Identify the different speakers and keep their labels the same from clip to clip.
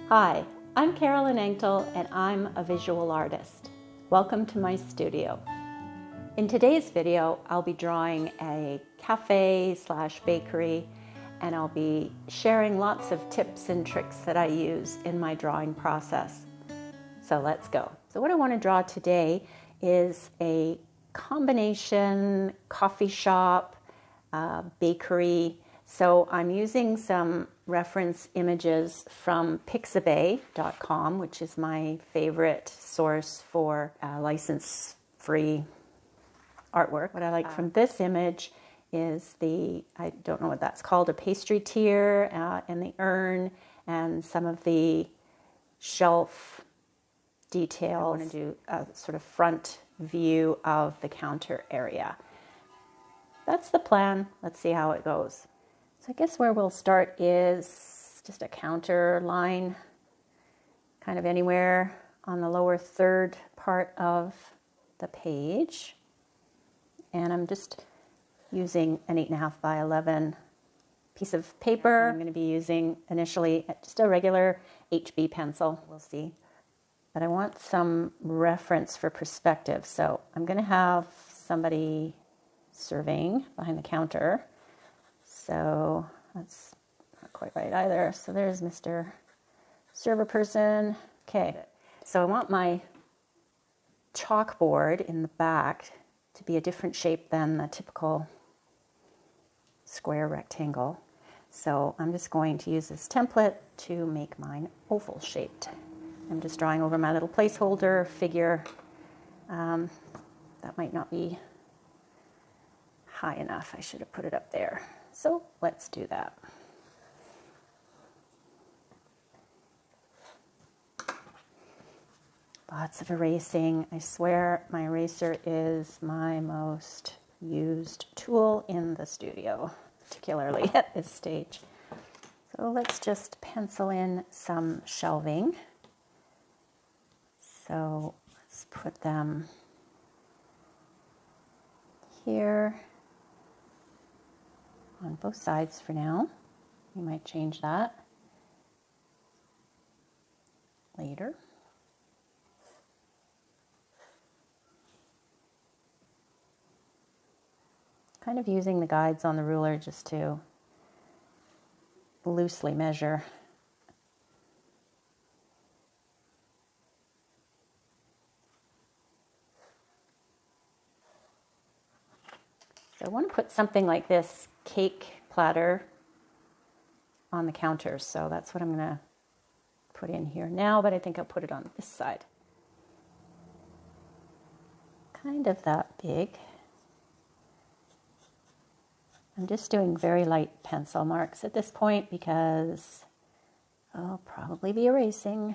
Speaker 1: Hi, I'm Carolynn Anctil and I'm a visual artist. Welcome to my studio. In today's video, I'll be drawing a cafe/bakery and I'll be sharing lots of tips and tricks that I use in my drawing process. So let's go. So what I want to draw today is a combination coffee shop, bakery. So I'm using some reference images from pixabay.com, which is my favorite source for license-free artwork. What I like from this image is I don't know what that's called, a pastry tier and the urn and some of the shelf details. I want to do a sort of front view of the counter area. That's the plan. Let's see how it goes. So I guess where we'll start is just a counter line, kind of anywhere on the lower third part of the page. And I'm just using an 8.5 by 11 piece of paper. I'm going to be using initially just a regular HB pencil. We'll see. But I want some reference for perspective. So I'm going to have somebody serving behind the counter. So that's not quite right either. So there's Mr. Server Person. Okay, so I want my chalkboard in the back to be a different shape than the typical square rectangle. So I'm just going to use this template to make mine oval shaped. I'm just drawing over my little placeholder figure. That might not be high enough. I should have put it up there. So let's do that. Lots of erasing. I swear my eraser is my most used tool in the studio, particularly at this stage. So let's just pencil in some shelving. So let's put them here on both sides for now. We might change that later. Kind of using the guides on the ruler just to loosely measure. So I want to put something like this cake platter on the counter. So that's what I'm going to put in here now, but I think I'll put it on this side. Kind of that big. I'm just doing very light pencil marks at this point because I'll probably be erasing.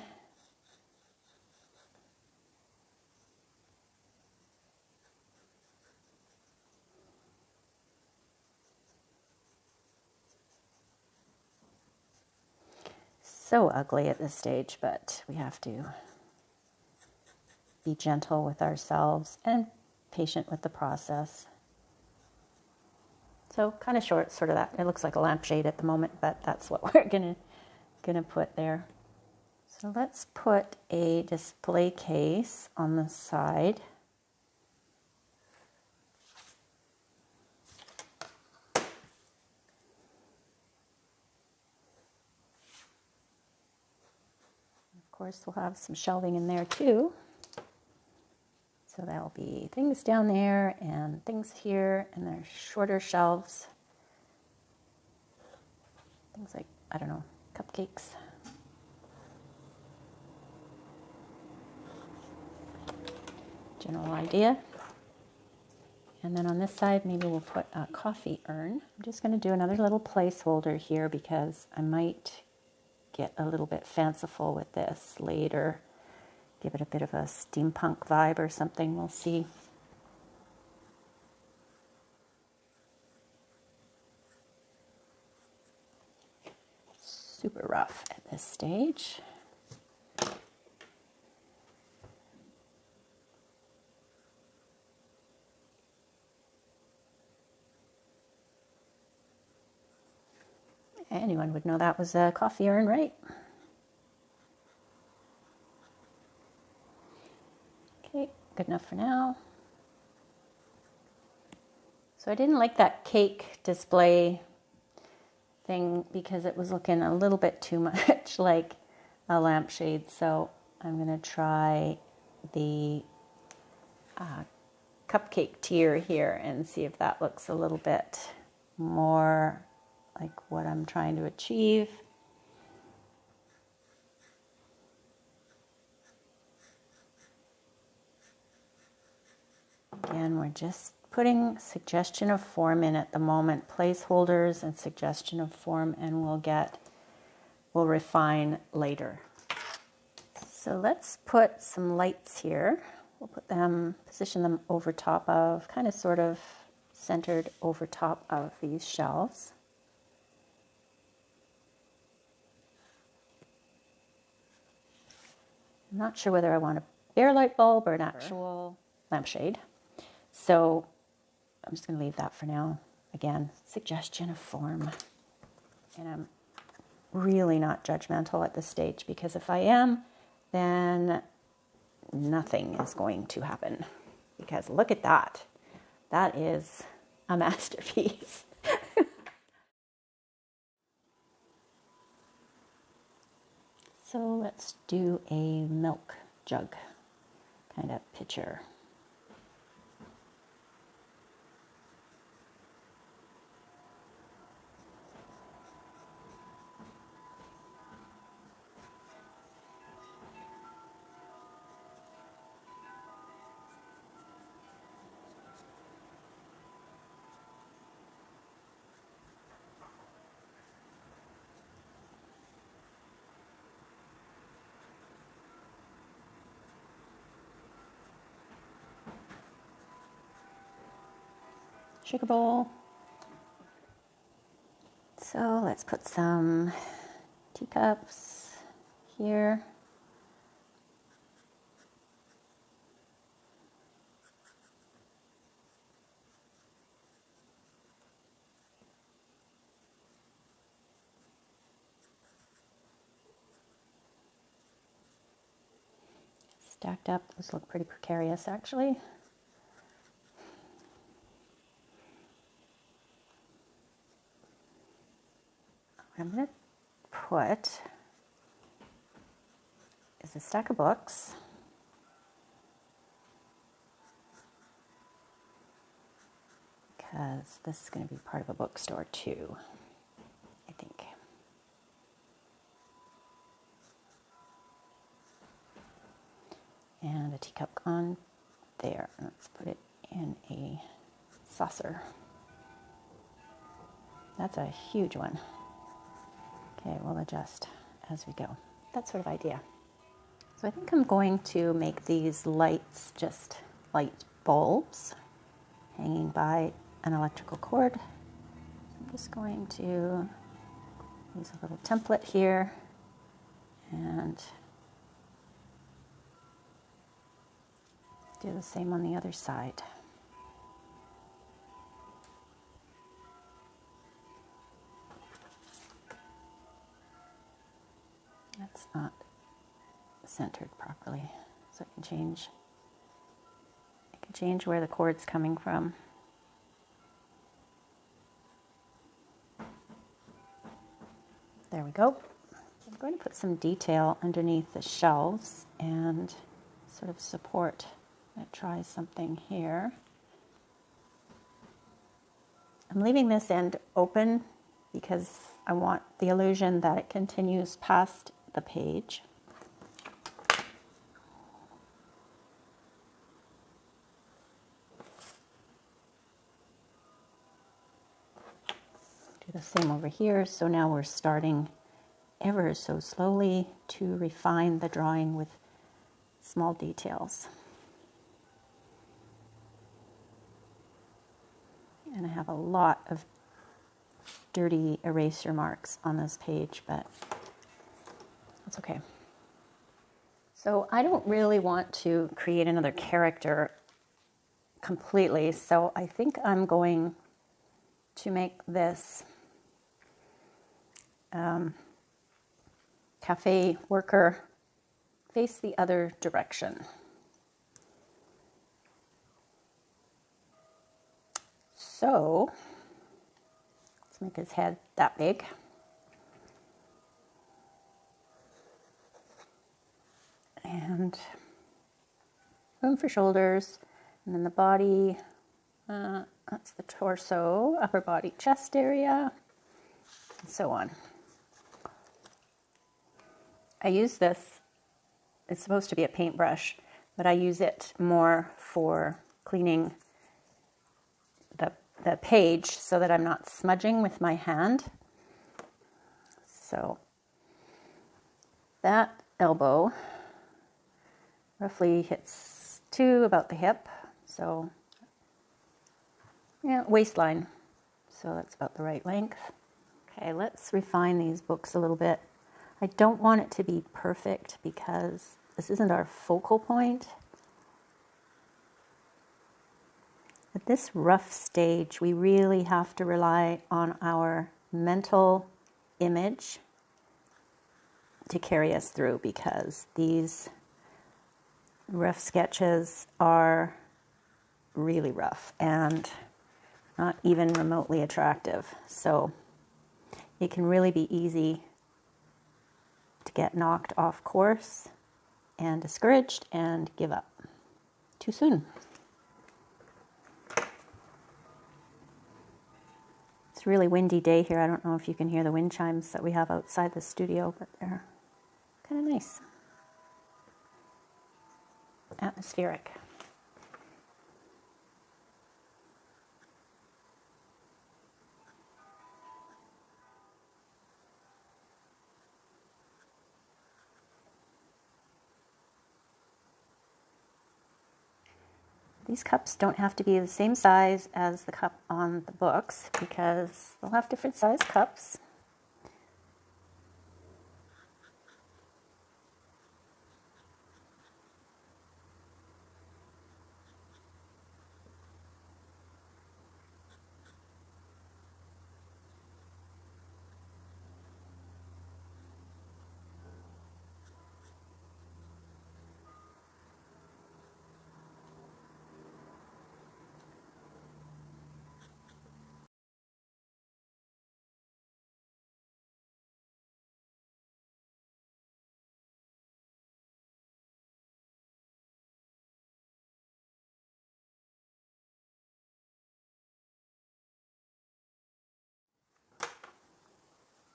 Speaker 1: So ugly at this stage, but we have to be gentle with ourselves and patient with the process. So kind of short, sort of that. It looks like a lampshade at the moment, but that's what we're gonna put there. So let's put a display case on the side. Of course, we'll have some shelving in there too. So there'll be things down there and things here, and there's shorter shelves. Things like, I don't know, cupcakes. General idea. And then on this side, maybe we'll put a coffee urn. I'm just going to do another little placeholder here because I might get a little bit fanciful with this later. Give it a bit of a steampunk vibe or something, we'll see. Super rough at this stage. Anyone would know that was a coffee urn, right? good enough for now. So I didn't like that cake display thing because it was looking a little bit too much like a lampshade. So I'm going to try the cupcake tier here and see if that looks a little bit more like what I'm trying to achieve. Again, we're just putting suggestion of form in at the moment, placeholders and suggestion of form, and we'll refine later. So let's put some lights here. We'll put them, position them over top of, kind of sort of centered over top of these shelves. I'm not sure whether I want a bare light bulb or an actual lampshade. So I'm just going to leave that for now. Again, suggestion of form. And I'm really not judgmental at this stage, because if I am, then nothing is going to happen. Because look at that. That is a masterpiece. So let's do a milk jug kind of picture. Sugar bowl. So let's put some teacups here. Stacked up, those look pretty precarious actually. What I'm going to put is a stack of books. Because this is going to be part of a bookstore too, I think. And a teacup on there. Let's put it in a saucer. That's a huge one. Okay, we'll adjust as we go. That sort of idea. So I think I'm going to make these lights just light bulbs hanging by an electrical cord. I'm just going to use a little template here and do the same on the other side. That's not centered properly, so I can change where the cord's coming from. There we go. I'm going to put some detail underneath the shelves and sort of support. I'm going to try something here. I'm leaving this end open because I want the illusion that it continues past the page. Do the same over here. So now we're starting ever so slowly to refine the drawing with small details. And I have a lot of dirty eraser marks on this page, but that's okay. So I don't really want to create another character completely, so I think I'm going to make this cafe worker face the other direction. So let's make his head that big. And room for shoulders, and then the body, that's the torso, upper body, chest area, and so on. I use this, it's supposed to be a paintbrush, but I use it more for cleaning the page so that I'm not smudging with my hand. So that elbow roughly hits to about the hip, so yeah, waistline, so that's about the right length. Okay, let's refine these books a little bit. I don't want it to be perfect because this isn't our focal point. At this rough stage, we really have to rely on our mental image to carry us through, because these rough sketches are really rough and not even remotely attractive. So it can really be easy to get knocked off course and discouraged and give up too soon. It's a really windy day here. I don't know if you can hear the wind chimes that we have outside the studio, but they're kind of nice. Atmospheric. These cups don't have to be the same size as the cup on the books because they'll have different size cups.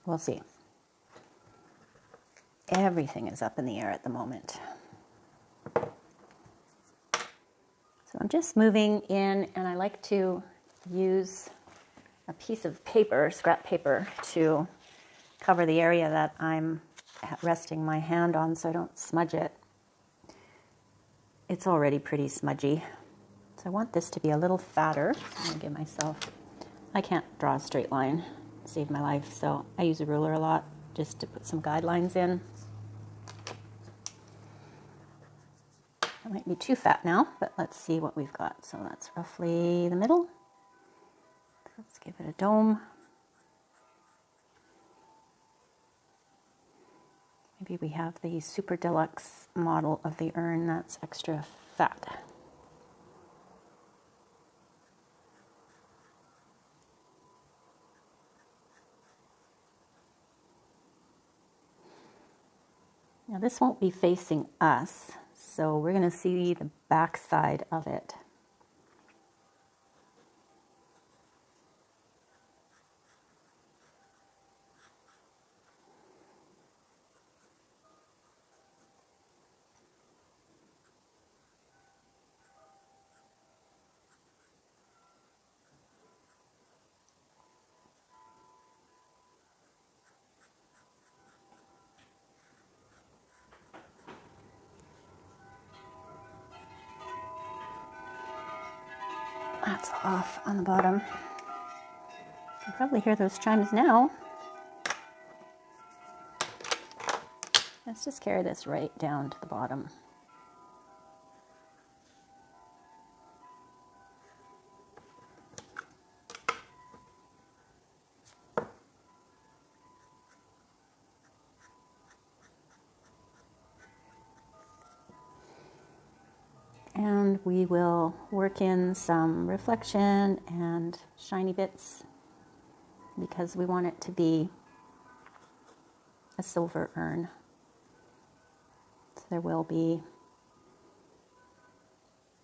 Speaker 1: We'll see. Everything is up in the air at the moment. So I'm just moving in, and I like to use a piece of paper, scrap paper, to cover the area that I'm resting my hand on so I don't smudge it. It's already pretty smudgy. So I want this to be a little fatter. So I'm going to give myself, I can't draw a straight line, save my life, so I use a ruler a lot just to put some guidelines in. That might be too fat now, but let's see what we've got. So that's roughly the middle. Let's give it a dome. Maybe we have the super deluxe model of the urn that's extra fat. Now this won't be facing us, so we're going to see the back side of it. That's off on the bottom. You can probably hear those chimes now. Let's just carry this right down to the bottom. And And we will work in some reflection and shiny bits because we want it to be a silver urn. So there will be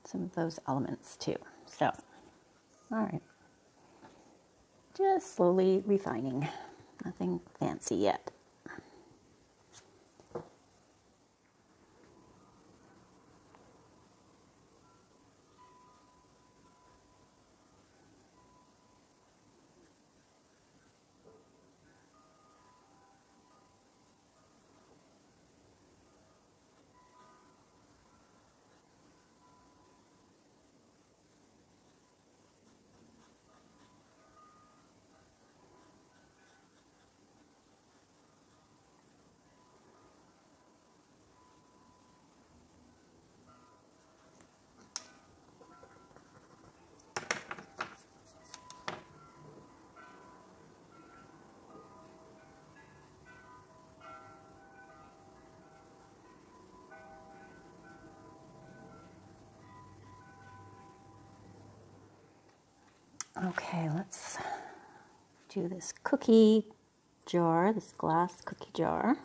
Speaker 1: some of those elements too. So, all right. Just slowly refining. Nothing fancy yet. Okay, let's do this cookie jar, this glass cookie jar.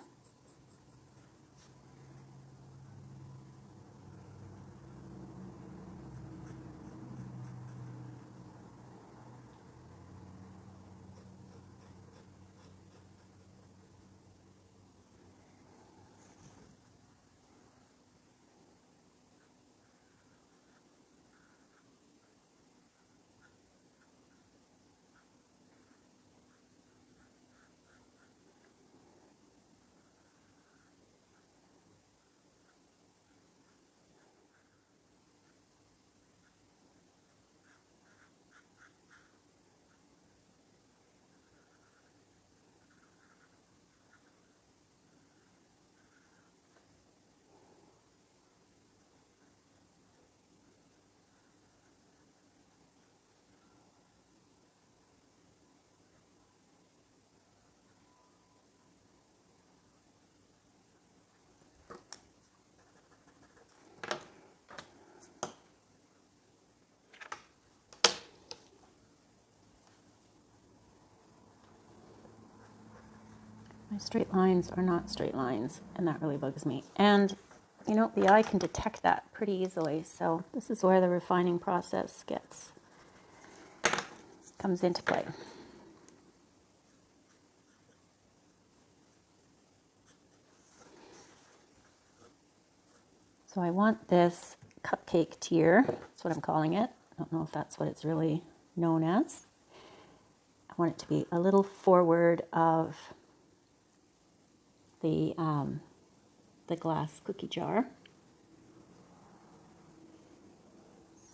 Speaker 1: My straight lines are not straight lines, and that really bugs me. And, you know, the eye can detect that pretty easily. So this is where the refining process comes into play. So I want this cupcake tier, that's what I'm calling it. I don't know if that's what it's really known as. I want it to be a little forward of the glass cookie jar.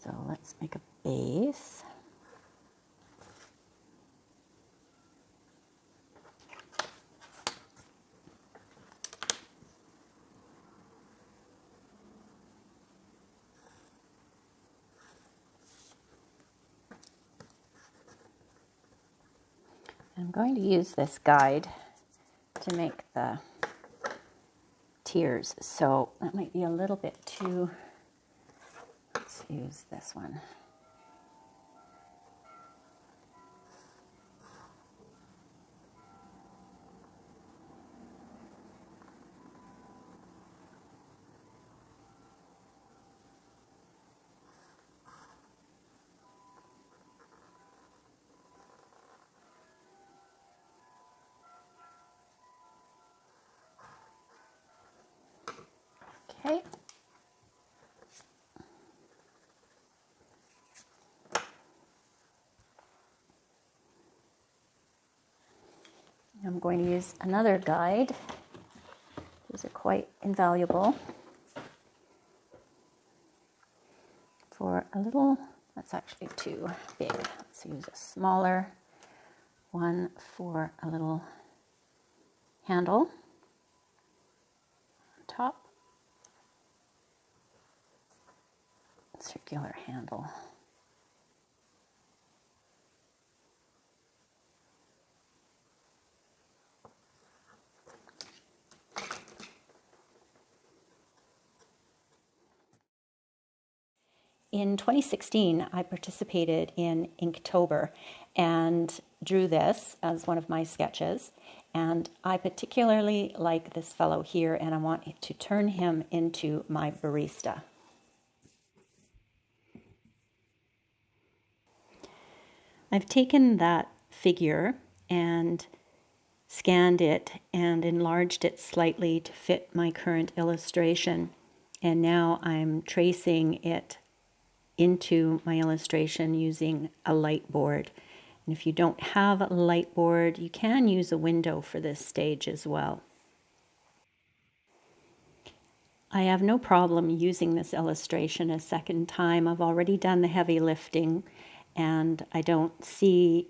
Speaker 1: So let's make a base. I'm going to use this guide to make the tiers, so that might be a little bit too, let's use this one. Okay. I'm going to use another guide. These are quite invaluable for a little, that's actually too big. Let's use a smaller one for a little handle on top. Circular handle. In 2016, I participated in Inktober and drew this as one of my sketches. And I particularly like this fellow here, and I want to turn him into my barista. I've taken that figure and scanned it and enlarged it slightly to fit my current illustration. And now I'm tracing it into my illustration using a light board. And if you don't have a light board, you can use a window for this stage as well. I have no problem using this illustration a second time. I've already done the heavy lifting, and I don't see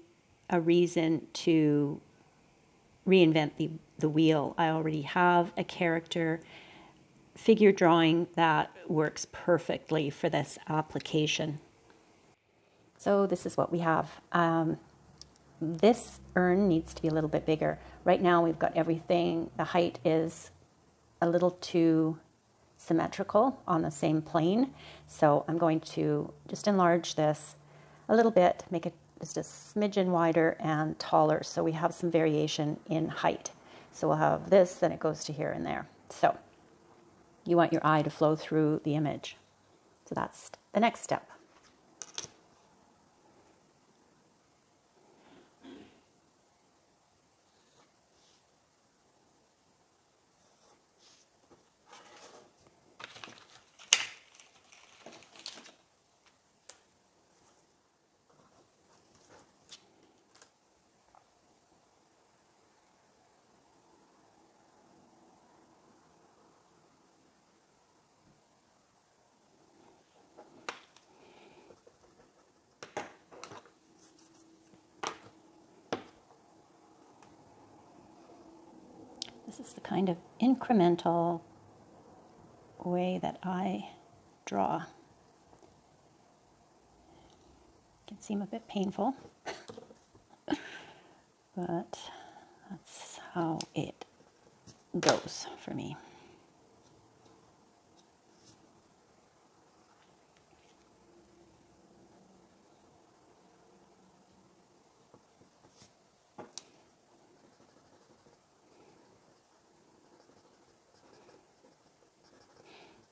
Speaker 1: a reason to reinvent the wheel. I already have a character figure drawing that works perfectly for this application. So this is what we have. This urn needs to be a little bit bigger. Right now we've got everything, the height is a little too symmetrical on the same plane. So I'm going to just enlarge this a little bit, make it just a smidgen wider and taller, so we have some variation in height. So we'll have this, then it goes to here and there. So you want your eye to flow through the image. So that's the next step. This is the kind of incremental way that I draw. It can seem a bit painful, but that's how it goes for me.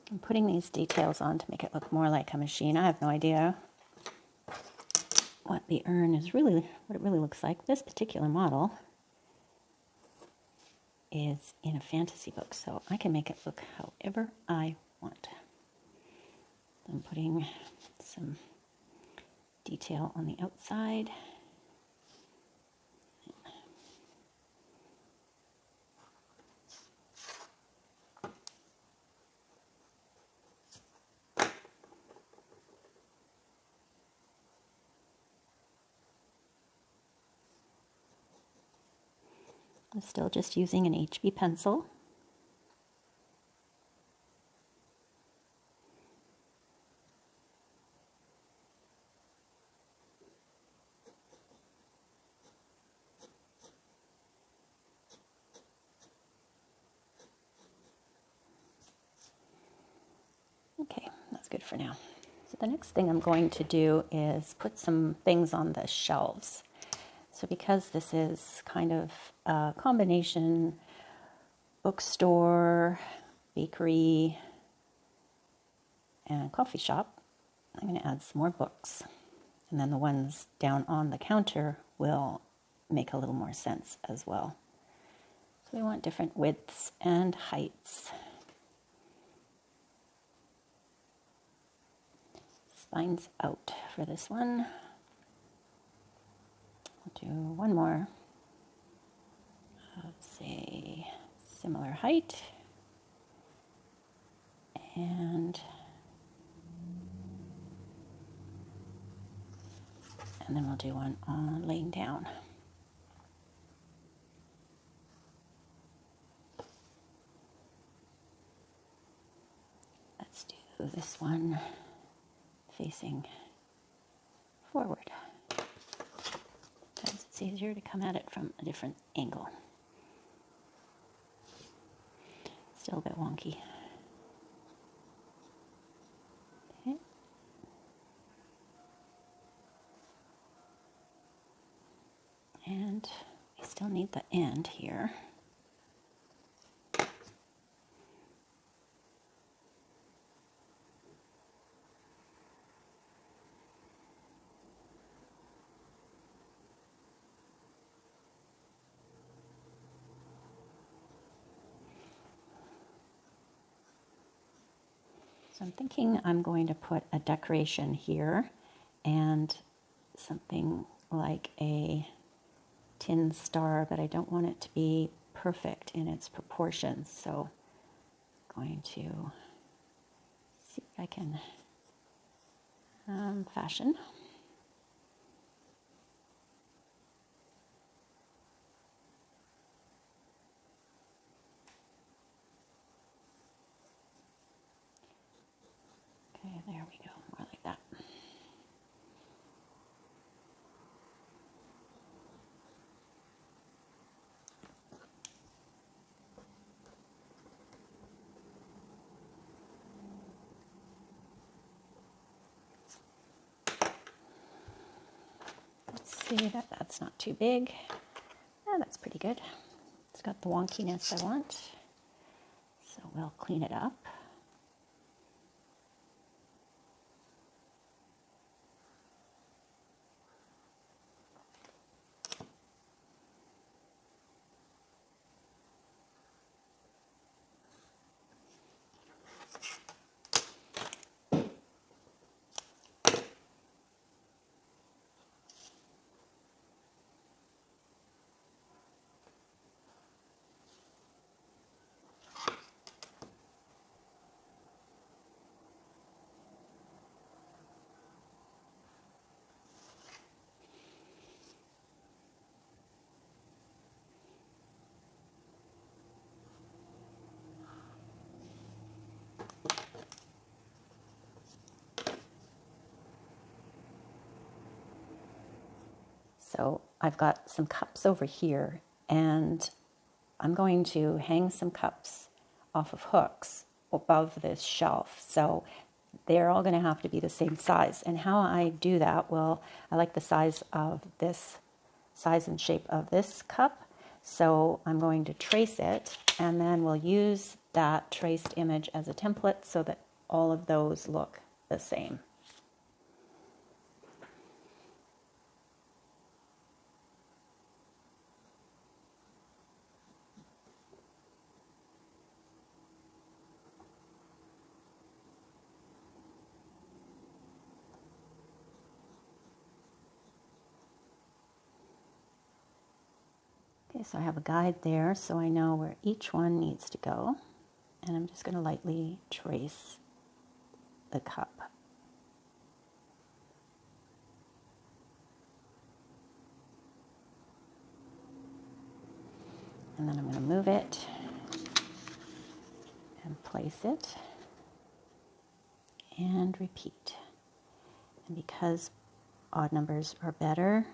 Speaker 1: I'm putting these details on to make it look more like a machine. I have no idea what the urn is really, what it really looks like. This particular model is in a fantasy book, so I can make it look however I want. I'm putting some detail on the outside. I'm still just using an HB pencil. Okay, that's good for now. So the next thing I'm going to do is put some things on the shelves. So because this is kind of a combination bookstore, bakery, and coffee shop, I'm going to add some more books. And then the ones down on the counter will make a little more sense as well. So we want different widths and heights. Spines out for this one. I'll do one more of, say, similar height. And then we'll do one on laying down. Let's do this one facing forward. Sometimes it's easier to come at it from a different angle. Still a bit wonky. Okay. still need the end here. So I'm thinking I'm going to put a decoration here and something like a tin star, but I don't want it to be perfect in its proportions. So I'm going to see if I can fashion. Okay, there we go, more like that. Let's see that that's not too big. Yeah, that's pretty good. It's got the wonkiness I want. So we'll clean it up. So I've got some cups over here, and I'm going to hang some cups off of hooks above this shelf. So they're all going to have to be the same size. And how I do that, well, I like the size and shape of this cup. So I'm going to trace it, and then we'll use that traced image as a template so that all of those look the same. Okay, so I have a guide there so I know where each one needs to go, and I'm just going to lightly trace the cup. And then I'm going to move it and place it and repeat. And because odd numbers are better,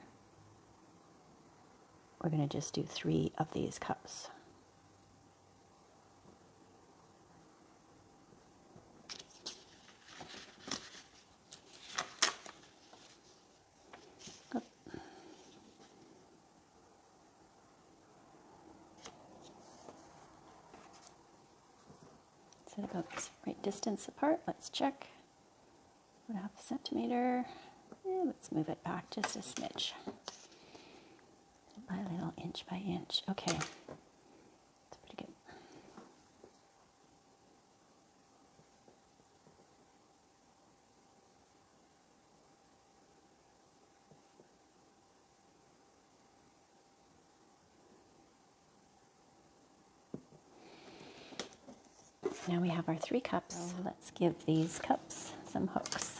Speaker 1: we're going to just do 3 of these cups. Set about the right distance apart. Let's check. About 1/2 centimeter. And let's move it back just a smidge. By a little, inch by inch. Okay, that's pretty good. Now we have our 3 cups. So let's give these cups some hooks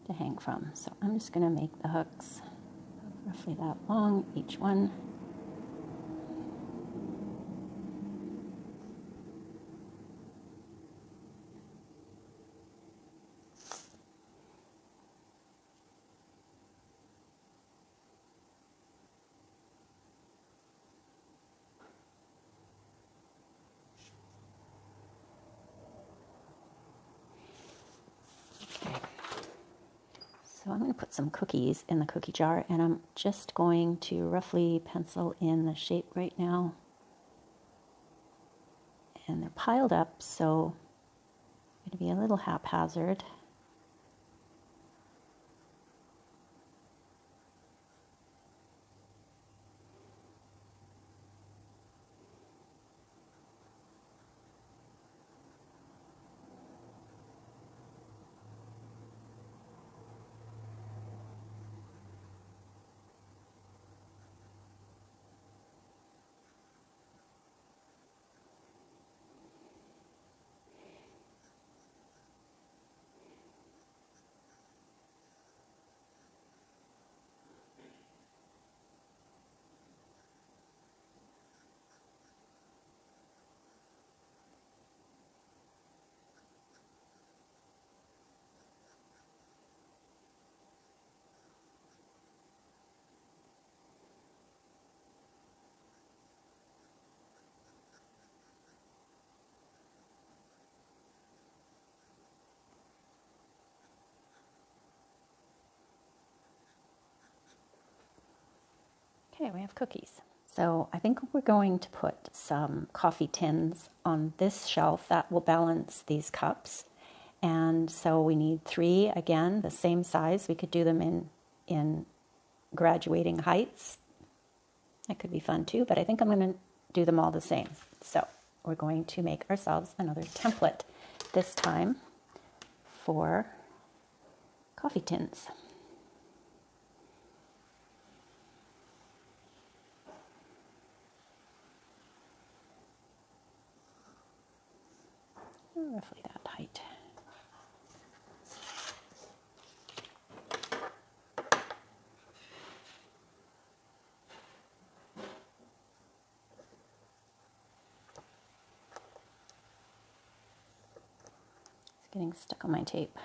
Speaker 1: to hang from. So I'm just going to make the hooks roughly that long, each one. So I'm going to put some cookies in the cookie jar, and I'm just going to roughly pencil in the shape right now. And they're piled up, so I'm going to be a little haphazard. Okay, we have cookies. So I think we're going to put some coffee tins on this shelf that will balance these cups. And so we need 3, again, the same size. We could do them in graduating heights. That could be fun too, but I think I'm going to do them all the same. So we're going to make ourselves another template, this time for coffee tins. Roughly that height. It's getting stuck on my tape.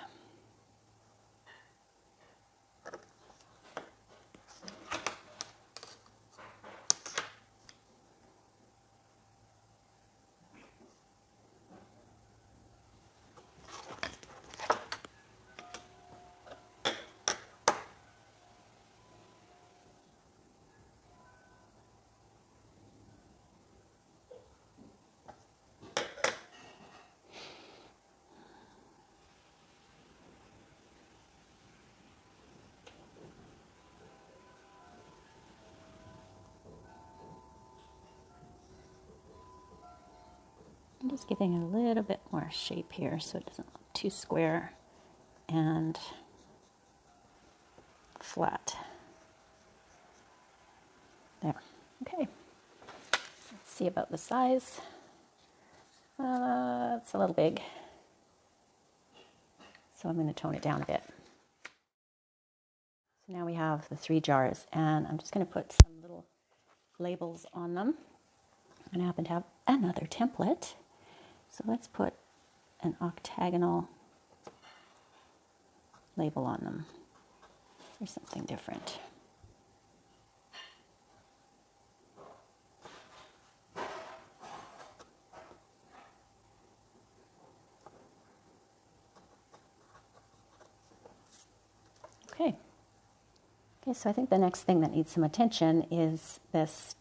Speaker 1: I'm just giving it a little bit more shape here so it doesn't look too square and flat. There. Okay. Let's see about the size. It's a little big, so I'm going to tone it down a bit. So now we have the 3 jars, and I'm just going to put some little labels on them. And I happen to have another template. So let's put an octagonal label on them or something different. Okay. Okay, so I think the next thing that needs some attention is this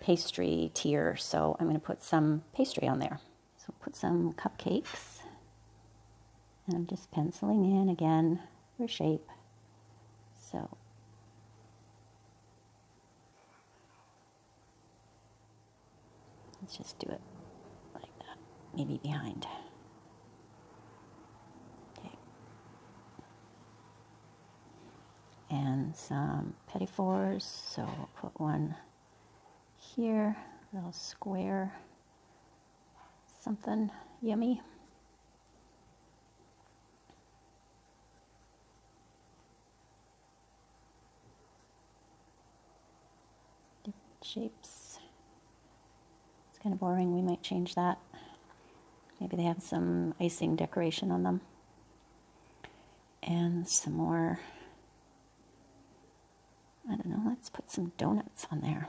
Speaker 1: pastry tier. So I'm going to put some pastry on there. So put some cupcakes, and I'm just penciling in again for shape. So let's just do it like that, maybe behind. Okay. And some petit fours, so we'll put one here, a little square, something yummy. Different shapes. It's kind of boring, we might change that. Maybe they have some icing decoration on them. And some more, I don't know, let's put some donuts on there.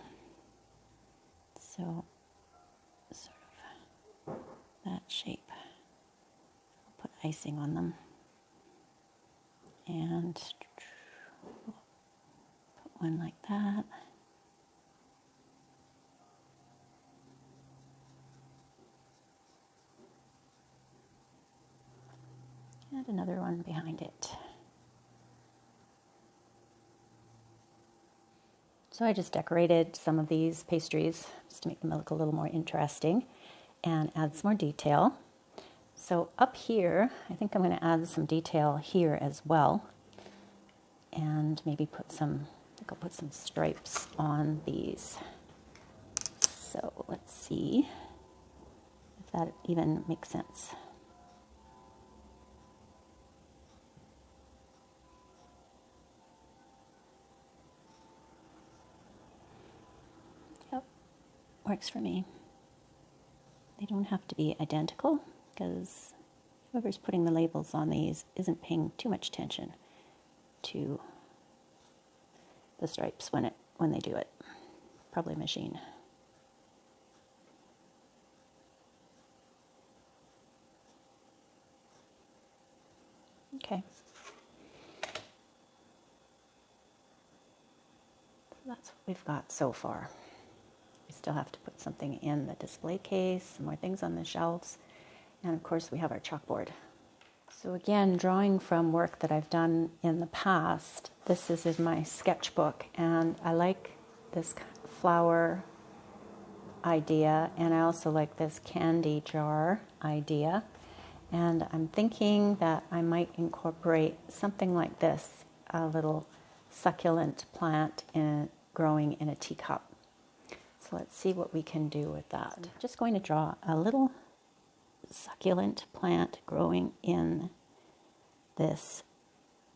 Speaker 1: So, sort of that shape. I'll put icing on them. And one like that. And another one behind it. So I just decorated some of these pastries just to make them look a little more interesting and add some more detail. So up here, I think I'm going to add some detail here as well, and maybe put some, I think I'll put some stripes on these. So let's see if that even makes sense. Yep, works for me. They don't have to be identical because whoever's putting the labels on these isn't paying too much attention to the stripes when they do it. Probably a machine. Okay. So that's what we've got so far. We still have to put something in the display case, some more things on the shelves, and of course we have our chalkboard. So again, drawing from work that I've done in the past, this is in my sketchbook, and I like this flower idea, and I also like this candy jar idea, and I'm thinking that I might incorporate something like this, a little succulent plant growing in a teacup. So let's see what we can do with that. I'm just going to draw a little succulent plant growing in this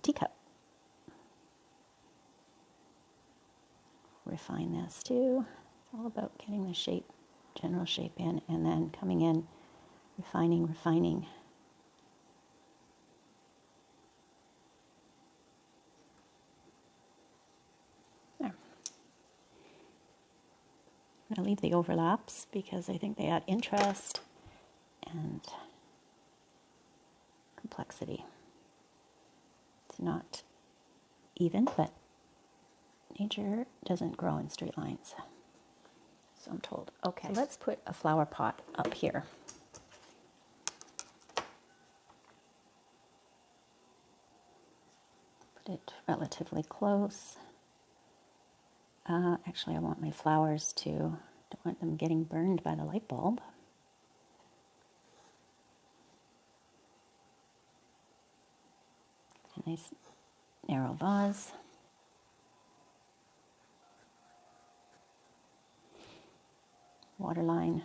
Speaker 1: teacup. Refine this too. It's all about getting the shape, general shape in, and then coming in, refining. There. I'm going to leave the overlaps because I think they add interest and complexity. It's not even, but nature doesn't grow in straight lines, so I'm told. Okay, so let's put a flower pot up here. Put it relatively close. Actually, I want my flowers to, don't want them getting burned by the light bulb. A nice narrow vase. Waterline.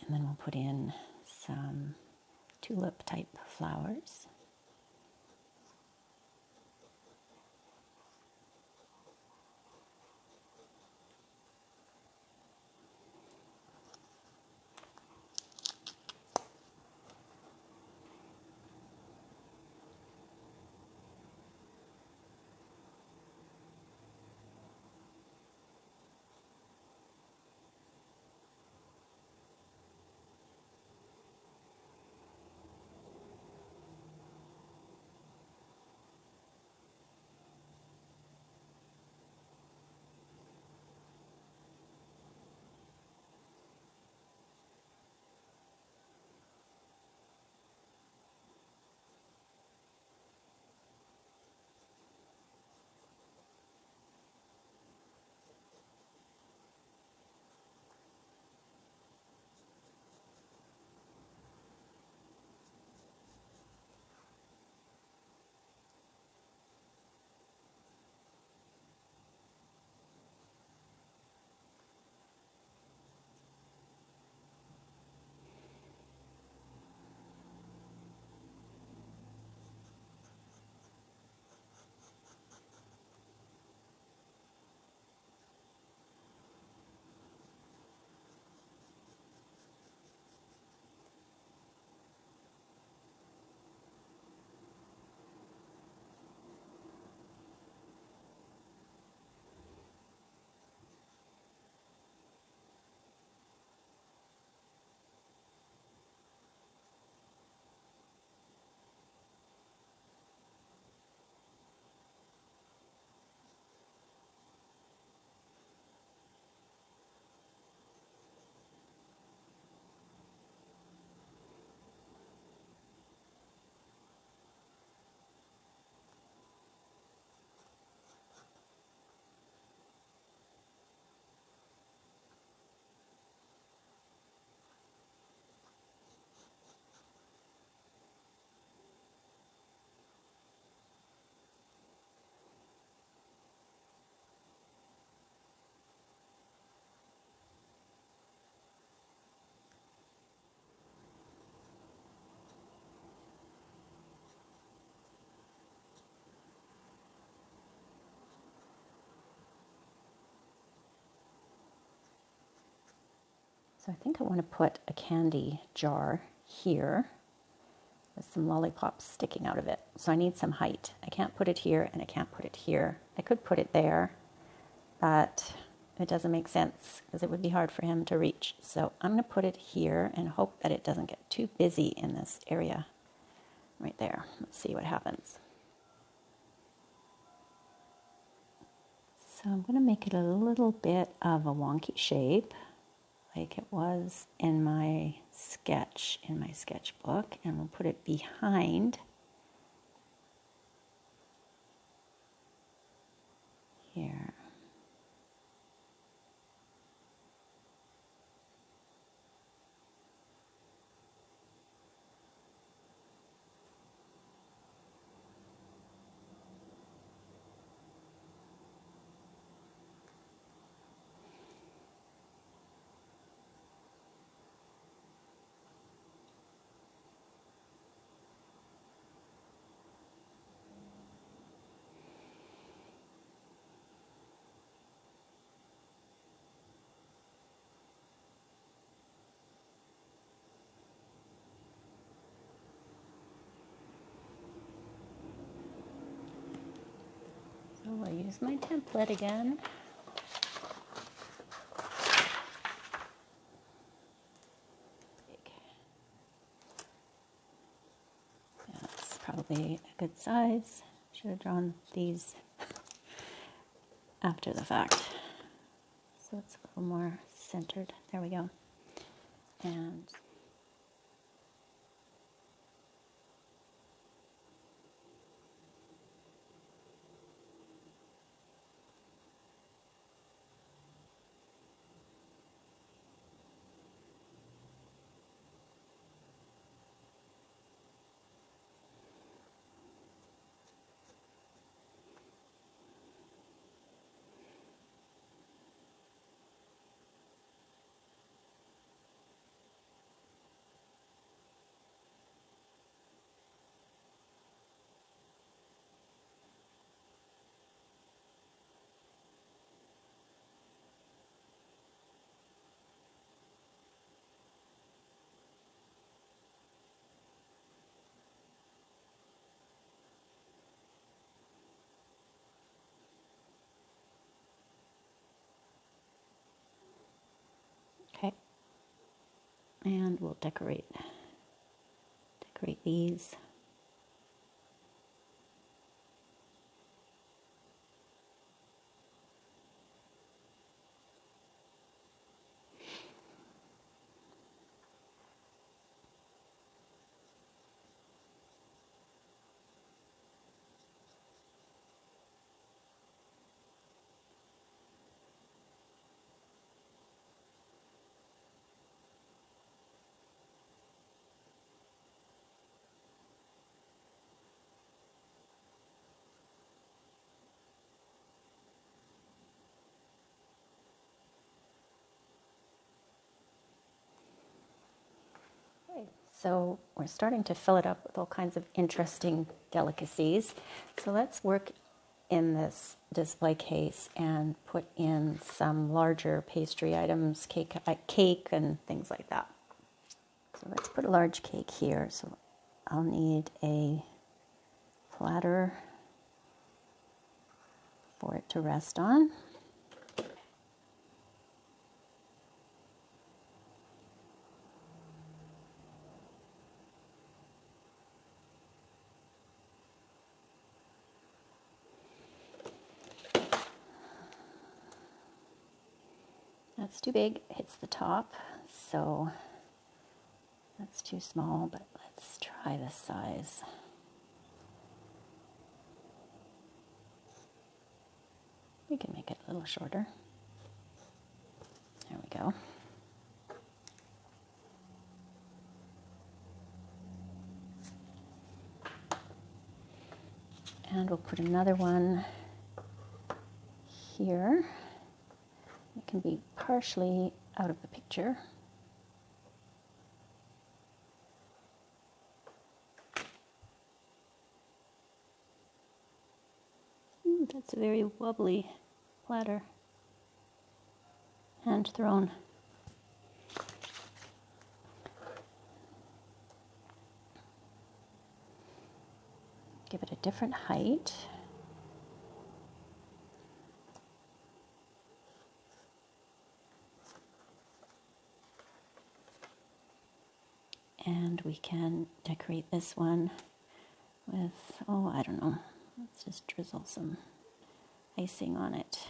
Speaker 1: And then we'll put in some tulip type flowers. So I think I want to put a candy jar here with some lollipops sticking out of it. So I need some height. I can't put it here and I can't put it here. I could put it there, but it doesn't make sense because it would be hard for him to reach. So I'm going to put it here and hope that it doesn't get too busy in this area right there. Let's see what happens. So I'm going to make it a little bit of a wonky shape, like it was in my sketch, in my sketchbook, and we'll put it behind here. So we'll use my template again. Yeah, that's probably a good size. Should have drawn these after the fact. So it's a little more centered. There we go. And okay. And we'll decorate these. So we're starting to fill it up with all kinds of interesting delicacies. So let's work in this display case and put in some larger pastry items, cake and things like that. So let's put a large cake here. So I'll need a platter for it to rest on. That's too big, it hits the top, so that's too small, but let's try this size. We can make it a little shorter. There we go. And we'll put another one here. It can be partially out of the picture. Ooh, that's a very wobbly platter. Hand thrown. Give it a different height. And we can decorate this one with, oh, I don't know, let's just drizzle some icing on it.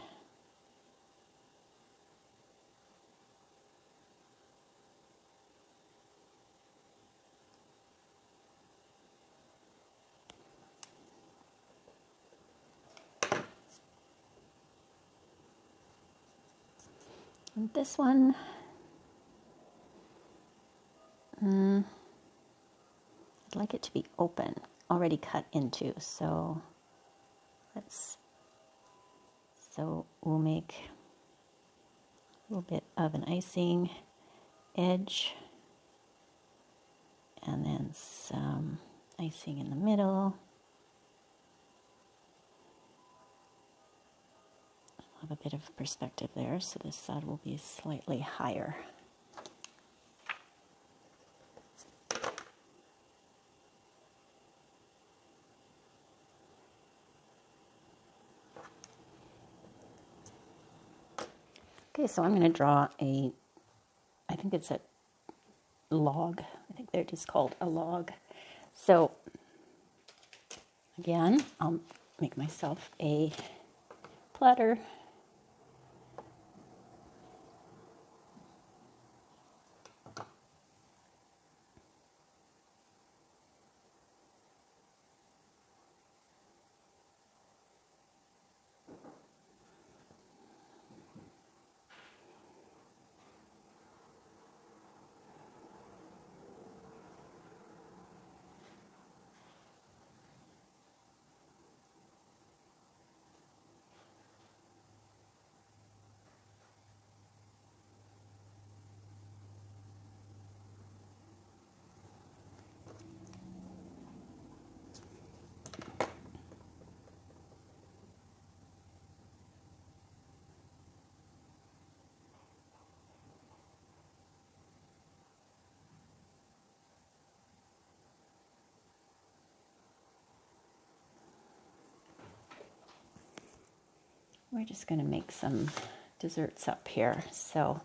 Speaker 1: And this one, I'd like it to be open, already cut into, so we'll make a little bit of an icing edge and then some icing in the middle. I'll have a bit of perspective there, so this side will be slightly higher. Okay, so I'm going to draw I think it's a log. I think they're just called a log. So again, I'll make myself a platter. We're just going to make some desserts up here. So,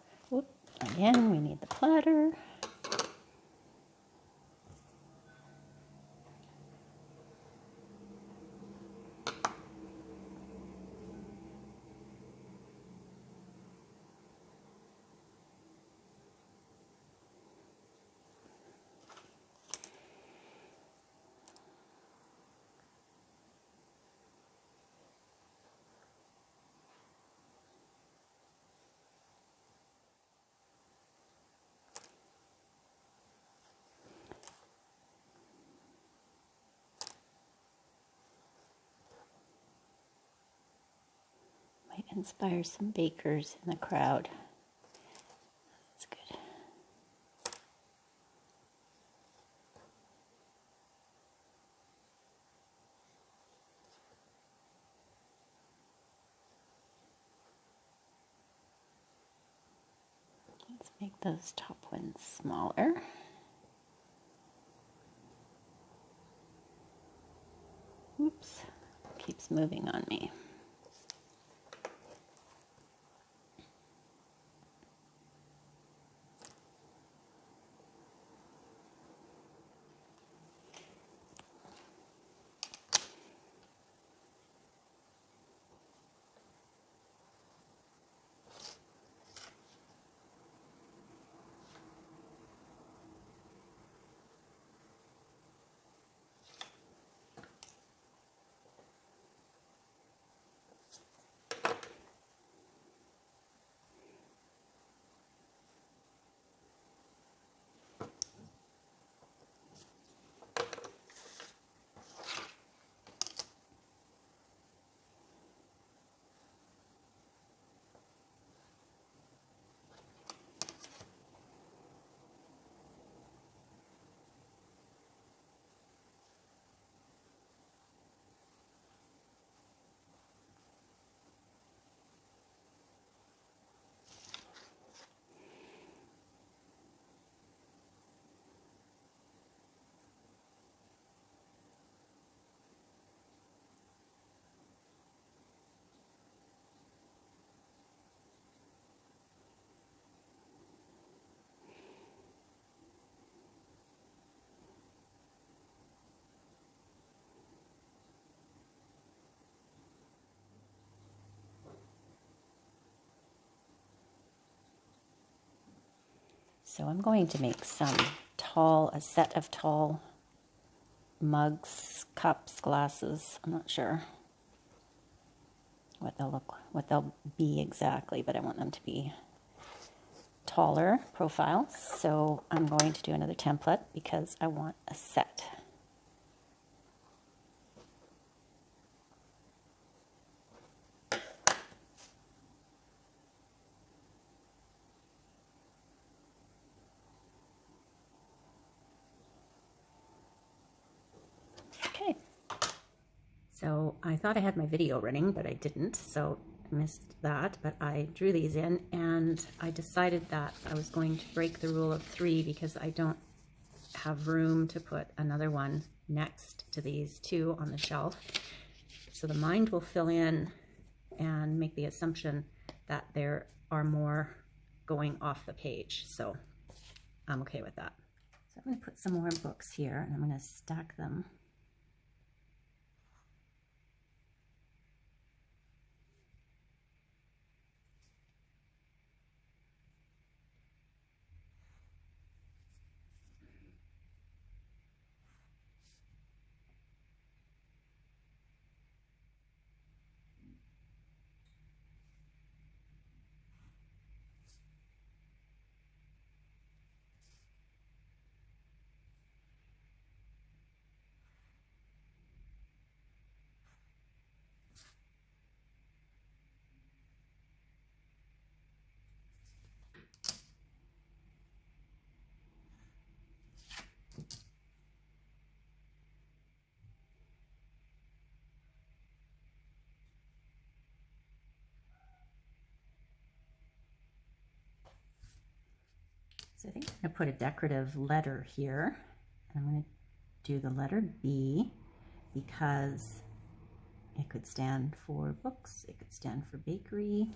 Speaker 1: again, we need the platter. Might inspire some bakers in the crowd. That's good. Let's make those top ones smaller. Oops, keeps moving on me. So I'm going to make a set of tall mugs, cups, glasses. I'm not sure what they'll be exactly, but I want them to be taller profiles. So I'm going to do another template because I want a set. Okay. So I thought I had my video running, but I didn't, so I missed that. But I drew these in, and I decided that I was going to break the rule of 3 because I don't have room to put another one next to these 2 on the shelf. So the mind will fill in and make the assumption that there are more going off the page. So I'm okay with that. So I'm going to put some more books here, and I'm going to stack them. So I think I'm going to put a decorative letter here. I'm going to do the letter B because it could stand for books, it could stand for bakery.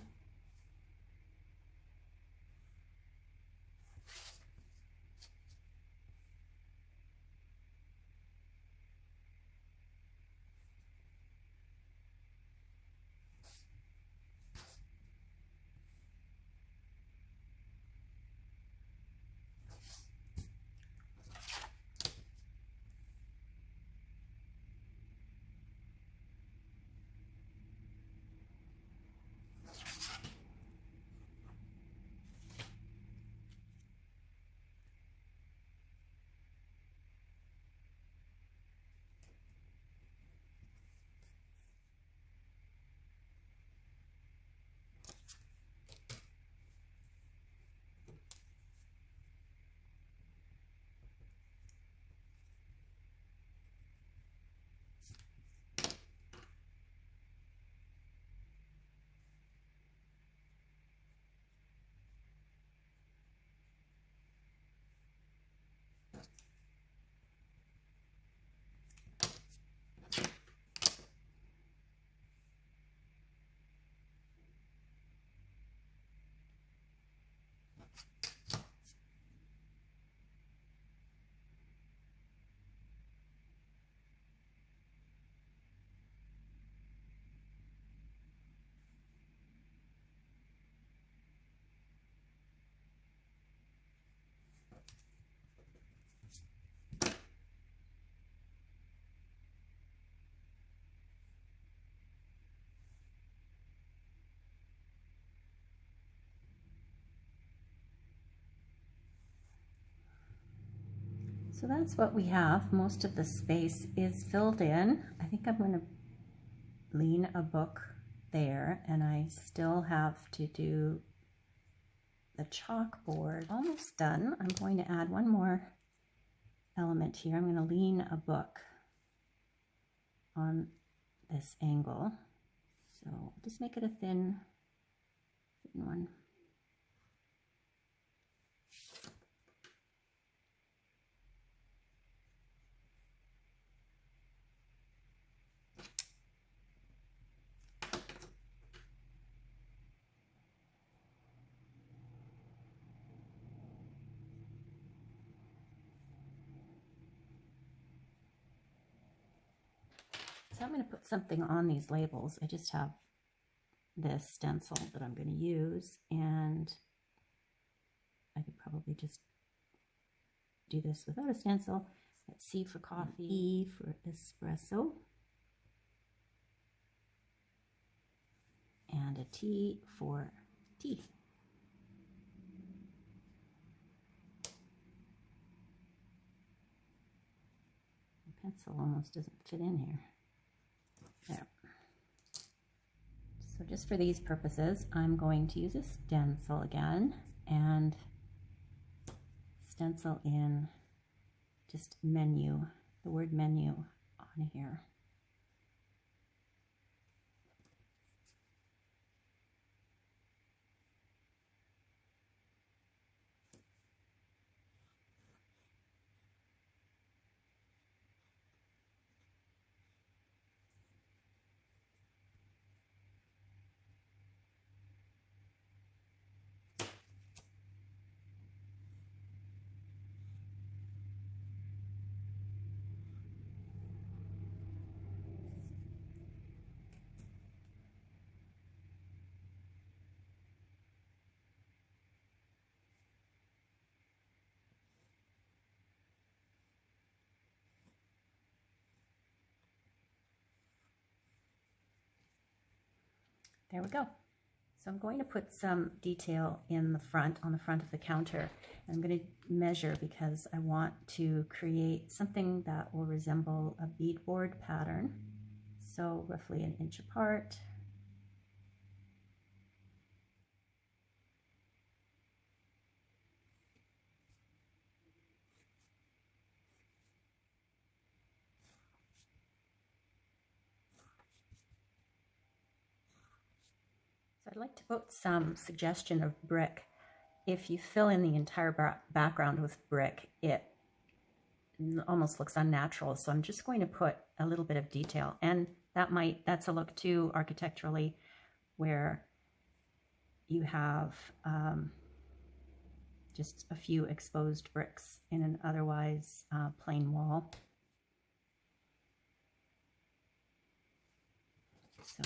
Speaker 1: So that's what we have. Most of the space is filled in. I think I'm going to lean a book there, and I still have to do the chalkboard. Almost done. I'm going to add one more element here. I'm going to lean a book on this angle. So I'll just make it a thin one. So I'm going to put something on these labels. I just have this stencil that I'm going to use, and I could probably just do this without a stencil. Let's C for coffee, E for espresso, and a T for tea. The pencil almost doesn't fit in here. There. So just for these purposes, I'm going to use a stencil again and stencil in just menu, the word menu on here. There we go. So I'm going to put some detail in the front, on the front of the counter. I'm going to measure because I want to create something that will resemble a beadboard pattern. So roughly 1 inch apart. So I'd like to put some suggestion of brick. If you fill in the entire background with brick, it almost looks unnatural. So I'm just going to put a little bit of detail, and that's a look too architecturally, where you have just a few exposed bricks in an otherwise plain wall. So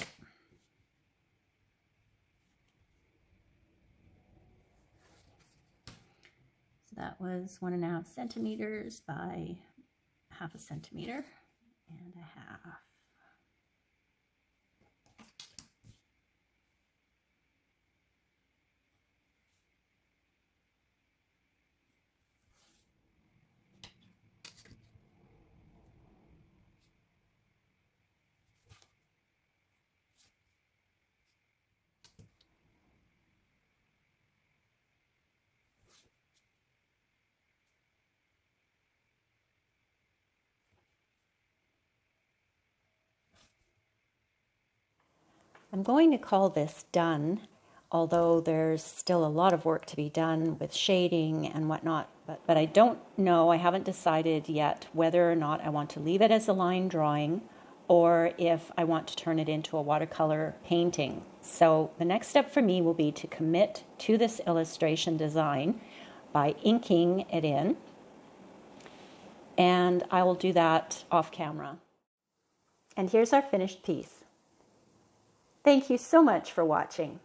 Speaker 1: that was 1.5 centimeters by 0.5 centimeter and 1/2. I'm going to call this done, although there's still a lot of work to be done with shading and whatnot, but I don't know, I haven't decided yet whether or not I want to leave it as a line drawing or if I want to turn it into a watercolor painting. So the next step for me will be to commit to this illustration design by inking it in, and I will do that off camera. And here's our finished piece. Thank you so much for watching.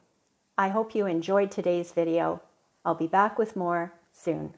Speaker 1: I hope you enjoyed today's video. I'll be back with more soon.